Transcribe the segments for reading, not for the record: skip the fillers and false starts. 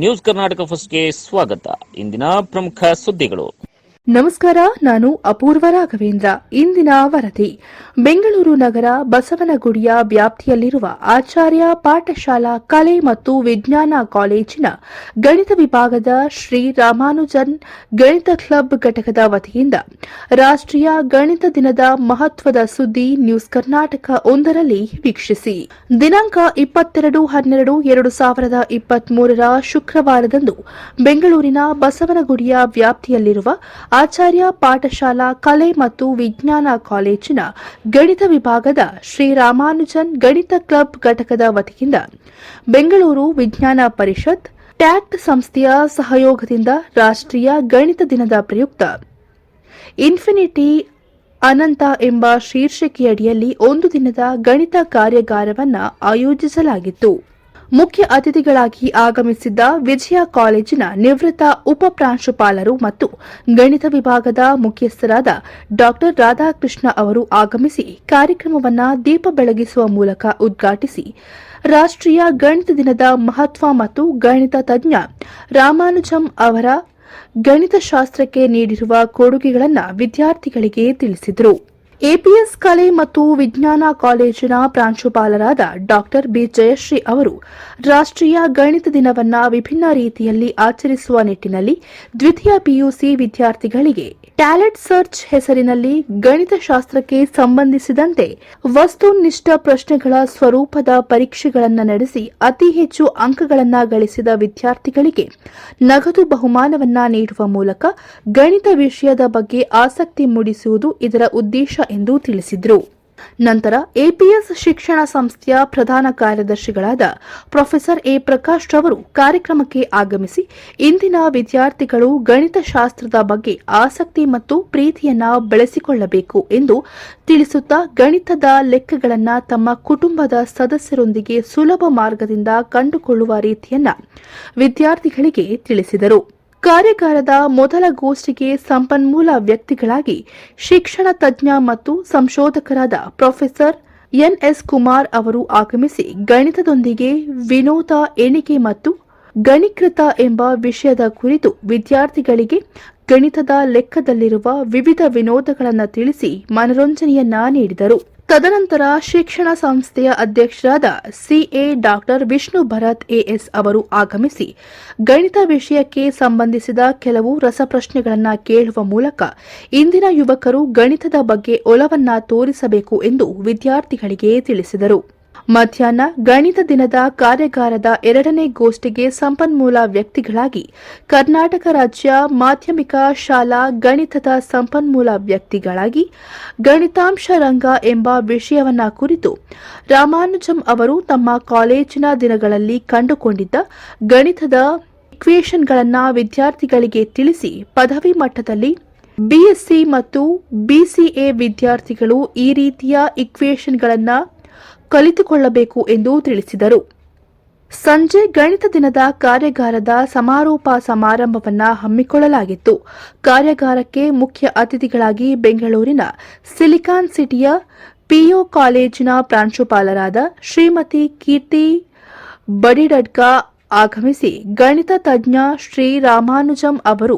News Karnataka ಫಸ್ಟ್ಗೆ ಸ್ವಾಗತ. ಇಂದಿನ ಪ್ರಮುಖ ಸುದ್ದಿಗಳು. ನಮಸ್ಕಾರ, ನಾನು ಅಪೂರ್ವ ರಾಘವೇಂದ್ರ. ಇಂದಿನ ವರದಿ. ಬೆಂಗಳೂರು ನಗರ ಬಸವನಗುಡಿಯ ವ್ಯಾಪ್ತಿಯಲ್ಲಿರುವ ಆಚಾರ್ಯ ಪಾಠಶಾಲಾ ಕಲೆ ಮತ್ತು ವಿಜ್ಞಾನ ಕಾಲೇಜಿನ ಗಣಿತ ವಿಭಾಗದ ಶ್ರೀ ರಾಮಾನುಜನ್ ಗಣಿತ ಕ್ಲಬ್ ಘಟಕದ ವತಿಯಿಂದ ರಾಷ್ಟ್ರೀಯ ಗಣಿತ ದಿನದ ಮಹತ್ವದ ಸುದ್ದಿ ನ್ಯೂಸ್ ಕರ್ನಾಟಕ ಒಂದರಲ್ಲಿ ವೀಕ್ಷಿಸಿ. ದಿನಾಂಕ 22/12/2023 ಶುಕ್ರವಾರದಂದು ಬೆಂಗಳೂರಿನ ಬಸವನಗುಡಿಯ ವ್ಯಾಪ್ತಿಯಲ್ಲಿರುವ ಆಚಾರ್ಯ ಪಾಠಶಾಲಾ ಕಲೆ ಮತ್ತು ವಿಜ್ಞಾನ ಕಾಲೇಜಿನ ಗಣಿತ ವಿಭಾಗದ ಶ್ರೀ ರಾಮಾನುಜನ್ ಗಣಿತ ಕ್ಲಬ್ ಘಟಕದ ವತಿಯಿಂದ ಬೆಂಗಳೂರು ವಿಜ್ಞಾನ ಪರಿಷತ್ ಟ್ಯಾಕ್ಟ್ ಸಂಸ್ಥೆಯ ಸಹಯೋಗದಿಂದ ರಾಷ್ಟ್ರೀಯ ಗಣಿತ ದಿನದ ಪ್ರಯುಕ್ತ ಇನ್ಫಿನಿಟಿ ಅನಂತ ಎಂಬ ಶೀರ್ಷಿಕೆಯಡಿಯಲ್ಲಿ ಒಂದು ದಿನದ ಗಣಿತ ಕಾರ್ಯಾಗಾರವನ್ನು ಆಯೋಜಿಸಲಾಗಿತ್ತು. ಮುಖ್ಯ ಅತಿಥಿಗಳಾಗಿ ಆಗಮಿಸಿದ್ದ ವಿಜಯ ಕಾಲೇಜಿನ ನಿವೃತ್ತ ಉಪ ಪ್ರಾಂಶುಪಾಲರು ಮತ್ತು ಗಣಿತ ವಿಭಾಗದ ಮುಖ್ಯಸ್ಥರಾದ ಡಾ ರಾಧಾಕೃಷ್ಣ ಅವರು ಆಗಮಿಸಿ ಕಾರ್ಯಕ್ರಮವನ್ನು ದೀಪ ಬೆಳಗಿಸುವ ಮೂಲಕ ಉದ್ಘಾಟಿಸಿ ರಾಷ್ಟ್ರೀಯ ಗಣಿತ ದಿನದ ಮಹತ್ವ ಮತ್ತು ಗಣಿತ ತಜ್ಞ ರಾಮಾನುಜಂ ಅವರ ಗಣಿತಶಾಸ್ತ್ರಕ್ಕೆ ನೀಡಿರುವ ಕೊಡುಗೆಗಳನ್ನು ವಿದ್ಯಾರ್ಥಿಗಳಿಗೆ ತಿಳಿಸಿದರು. ಎಪಿಎಸ್ ಕಲೆ ಮತ್ತು ವಿಜ್ಞಾನ ಕಾಲೇಜಿನ ಪ್ರಾಂಶುಪಾಲರಾದ ಡಾ ಬಿ ಜಯಶ್ರೀ ಅವರು ರಾಷ್ಟ್ರೀಯ ಗಣಿತ ದಿನವನ್ನು ವಿಭಿನ್ನ ರೀತಿಯಲ್ಲಿ ಆಚರಿಸುವ ನಿಟ್ಟಿನಲ್ಲಿ ದ್ವಿತೀಯ ಪಿಯುಸಿ ವಿದ್ಯಾರ್ಥಿಗಳಿಗೆ ಟ್ಯಾಲೆಂಟ್ ಸರ್ಚ್ ಹೆಸರಿನಲ್ಲಿ ಗಣಿತಶಾಸ್ತ್ರಕ್ಕೆ ಸಂಬಂಧಿಸಿದಂತೆ ವಸ್ತುನಿಷ್ಠ ಪ್ರಶ್ನೆಗಳ ಸ್ವರೂಪದ ಪರೀಕ್ಷೆಗಳನ್ನು ನಡೆಸಿ ಅತಿ ಹೆಚ್ಚು ಅಂಕಗಳನ್ನು ಗಳಿಸಿದ ವಿದ್ಯಾರ್ಥಿಗಳಿಗೆ ನಗದು ಬಹುಮಾನವನ್ನು ನೀಡುವ ಮೂಲಕ ಗಣಿತ ವಿಷಯದ ಬಗ್ಗೆ ಆಸಕ್ತಿ ಮೂಡಿಸುವುದು ಇದರ ಉದ್ದೇಶ ಎಂದು ತಿಳಿಸಿದರು. ನಂತರ ಎಪಿಎಸ್ ಶಿಕ್ಷಣ ಸಂಸ್ಥೆಯ ಪ್ರಧಾನ ಕಾರ್ಯದರ್ಶಿಗಳಾದ ಪ್ರೊಫೆಸರ್ ಎ ಪ್ರಕಾಶ್ ರವರು ಕಾರ್ಯಕ್ರಮಕ್ಕೆ ಆಗಮಿಸಿ ಇಂದಿನ ವಿದ್ಯಾರ್ಥಿಗಳು ಗಣಿತಶಾಸ್ತ್ರದ ಬಗ್ಗೆ ಆಸಕ್ತಿ ಮತ್ತು ಪ್ರೀತಿಯನ್ನು ಬೆಳೆಸಿಕೊಳ್ಳಬೇಕು ಎಂದು ತಿಳಿಸುತ್ತಾ ಗಣಿತದ ಲೆಕ್ಕಗಳನ್ನು ತಮ್ಮ ಕುಟುಂಬದ ಸದಸ್ಯರೊಂದಿಗೆ ಸುಲಭ ಮಾರ್ಗದಿಂದ ಕಂಡುಕೊಳ್ಳುವ ರೀತಿಯನ್ನು ವಿದ್ಯಾರ್ಥಿಗಳಿಗೆ ತಿಳಿಸಿದರು. ಕಾರ್ಯಾಗಾರದ ಮೊದಲ ಗೋಷ್ಠಿಗೆ ಸಂಪನ್ಮೂಲ ವ್ಯಕ್ತಿಗಳಾಗಿ ಶಿಕ್ಷಣ ತಜ್ಞ ಮತ್ತು ಸಂಶೋಧಕರಾದ ಪ್ರೊಫೆಸರ್ ಎನ್ಎಸ್ ಕುಮಾರ್ ಅವರು ಆಗಮಿಸಿ ಗಣಿತದೊಂದಿಗೆ ವಿನೋದ ಎಣಿಕೆ ಮತ್ತು ಗಣೀಕೃತ ಎಂಬ ವಿಷಯದ ಕುರಿತು ವಿದ್ಯಾರ್ಥಿಗಳಿಗೆ ಗಣಿತದ ಲೆಕ್ಕದಲ್ಲಿರುವ ವಿವಿಧ ವಿನೋದಗಳನ್ನು ತಿಳಿಸಿ ಮನರಂಜನೆಯನ್ನ ನೀಡಿದರು. ತದನಂತರ ಶಿಕ್ಷಣ ಸಂಸ್ಥೆಯ ಅಧ್ಯಕ್ಷರಾದ ಸಿಎ ಡಾ ವಿಷ್ಣು ಭರತ್ ಎಎಸ್ ಅವರು ಆಗಮಿಸಿ ಗಣಿತ ವಿಷಯಕ್ಕೆ ಸಂಬಂಧಿಸಿದ ಕೆಲವು ರಸಪ್ರಶ್ನೆಗಳನ್ನು ಕೇಳುವ ಮೂಲಕ ಇಂದಿನ ಯುವಕರು ಗಣಿತದ ಬಗ್ಗೆ ಒಲವನ್ನ ತೋರಿಸಬೇಕು ಎಂದು ವಿದ್ಯಾರ್ಥಿಗಳಿಗೆ ತಿಳಿಸಿದರು. ಮಧ್ಯಾಹ್ನ ಗಣಿತ ದಿನದ ಕಾರ್ಯಾಗಾರದ ಎರಡನೇ ಗೋಷ್ಠಿಗೆ ಸಂಪನ್ಮೂಲ ವ್ಯಕ್ತಿಗಳಾಗಿ ಕರ್ನಾಟಕ ರಾಜ್ಯ ಮಾಧ್ಯಮಿಕ ಶಾಲಾ ಗಣಿತದ ಸಂಪನ್ಮೂಲ ವ್ಯಕ್ತಿಗಳಾಗಿ ಗಣಿತಾಂಶ ರಂಗ ಎಂಬ ವಿಷಯವನ್ನ ಕುರಿತು ರಾಮಾನುಜಂ ಅವರು ತಮ್ಮ ಕಾಲೇಜಿನ ದಿನಗಳಲ್ಲಿ ಕಂಡುಕೊಂಡಿದ್ದ ಗಣಿತದ ಇಕ್ವೇಷನ್ಗಳನ್ನು ವಿದ್ಯಾರ್ಥಿಗಳಿಗೆ ತಿಳಿಸಿ ಪದವಿ ಮಟ್ಟದಲ್ಲಿ ಬಿಎಸ್ಸಿ ಮತ್ತು ಬಿಸಿಎ ವಿದ್ಯಾರ್ಥಿಗಳು ಈ ರೀತಿಯ ಇಕ್ವೇಷನ್ಗಳನ್ನು ಕಲಿತುಕೊಳ್ಳಬೇಕು ಎಂದು ತಿಳಿಸಿದರು. ಸಂಜೆ ಗಣಿತ ದಿನದ ಕಾರ್ಯಾಗಾರದ ಸಮಾರೋಪ ಸಮಾರಂಭವನ್ನು ಹಮ್ಮಿಕೊಳ್ಳಲಾಗಿತ್ತು. ಕಾರ್ಯಾಗಾರಕ್ಕೆ ಮುಖ್ಯ ಅತಿಥಿಗಳಾಗಿ ಬೆಂಗಳೂರಿನ ಸಿಲಿಕಾನ್ ಸಿಟಿಯ ಪಿಯು ಕಾಲೇಜಿನ ಪ್ರಾಂಶುಪಾಲರಾದ ಶ್ರೀಮತಿ ಕೀರ್ತಿ ಬಡಿರಡ್ಕ ಆಗಮಿಸಿ ಗಣಿತ ತಜ್ಞ ಶ್ರೀ ರಾಮಾನುಜಂ ಅವರು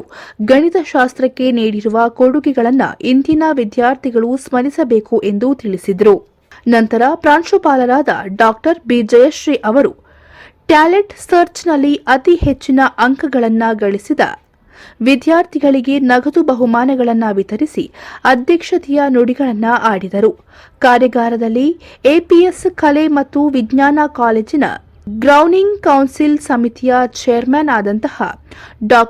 ಗಣಿತಶಾಸ್ತ್ರಕ್ಕೆ ನೀಡಿರುವ ಕೊಡುಗೆಗಳನ್ನು ಇಂದಿನ ವಿದ್ಯಾರ್ಥಿಗಳು ಸ್ಮರಿಸಬೇಕು ಎಂದು ತಿಳಿಸಿದರು. ನಂತರ ಪ್ರಾಂಶುಪಾಲರಾದ ಡಾ ಬಿ ಜಯಶ್ರೀ ಅವರು ಟ್ಯಾಲೆಂಟ್ ಸರ್ಚ್ನಲ್ಲಿ ಅತಿ ಹೆಚ್ಚಿನ ಅಂಕಗಳನ್ನು ಗಳಿಸಿದ ವಿದ್ಯಾರ್ಥಿಗಳಿಗೆ ನಗದು ಬಹುಮಾನಗಳನ್ನು ವಿತರಿಸಿ ಅಧ್ಯಕ್ಷತೆಯ ನುಡಿಗಳನ್ನು ಆಡಿದರು. ಕಾರ್ಯಾಗಾರದಲ್ಲಿ ಎಪಿಎಸ್ ಕಲೆ ಮತ್ತು ವಿಜ್ಞಾನ ಕಾಲೇಜಿನ ಗ್ರೌಂಡಿಂಗ್ ಕೌನ್ಸಿಲ್ ಸಮಿತಿಯ ಚೇರ್ಮನ್ ಆದಂತಹ ಡಾ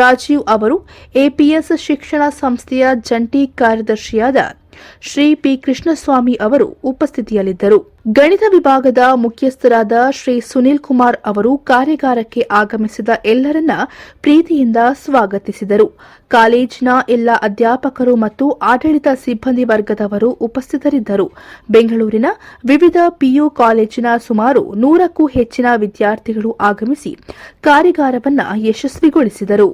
ರಾಜೀವ್ ಅವರು, ಎಪಿಎಸ್ ಶಿಕ್ಷಣ ಸಂಸ್ಥೆಯ ಜಂಟಿ ಕಾರ್ಯದರ್ಶಿಯಾದ ಶ್ರೀ ಪಿ ಕೃಷ್ಣಸ್ವಾಮಿ ಅವರು ಉಪಸ್ಥಿತಿಯಲ್ಲಿದ್ದರು. ಗಣಿತ ವಿಭಾಗದ ಮುಖ್ಯಸ್ಥರಾದ ಶ್ರೀ ಸುನೀಲ್ ಕುಮಾರ್ ಅವರು ಕಾರ್ಯಾಗಾರಕ್ಕೆ ಆಗಮಿಸಿದ ಎಲ್ಲರನ್ನ ಪ್ರೀತಿಯಿಂದ ಸ್ವಾಗತಿಸಿದರು. ಕಾಲೇಜಿನ ಎಲ್ಲ ಅಧ್ಯಾಪಕರು ಮತ್ತು ಆಡಳಿತ ಸಿಬ್ಬಂದಿ ವರ್ಗದವರು ಉಪಸ್ಥಿತರಿದ್ದರು. ಬೆಂಗಳೂರಿನ ವಿವಿಧ ಪಿಯು ಕಾಲೇಜಿನ ಸುಮಾರು 100ಕ್ಕೂ ಹೆಚ್ಚಿನ ವಿದ್ಯಾರ್ಥಿಗಳು ಆಗಮಿಸಿ ಕಾರ್ಯಾಗಾರವನ್ನು ಯಶಸ್ವಿಗೊಳಿಸಿದರು.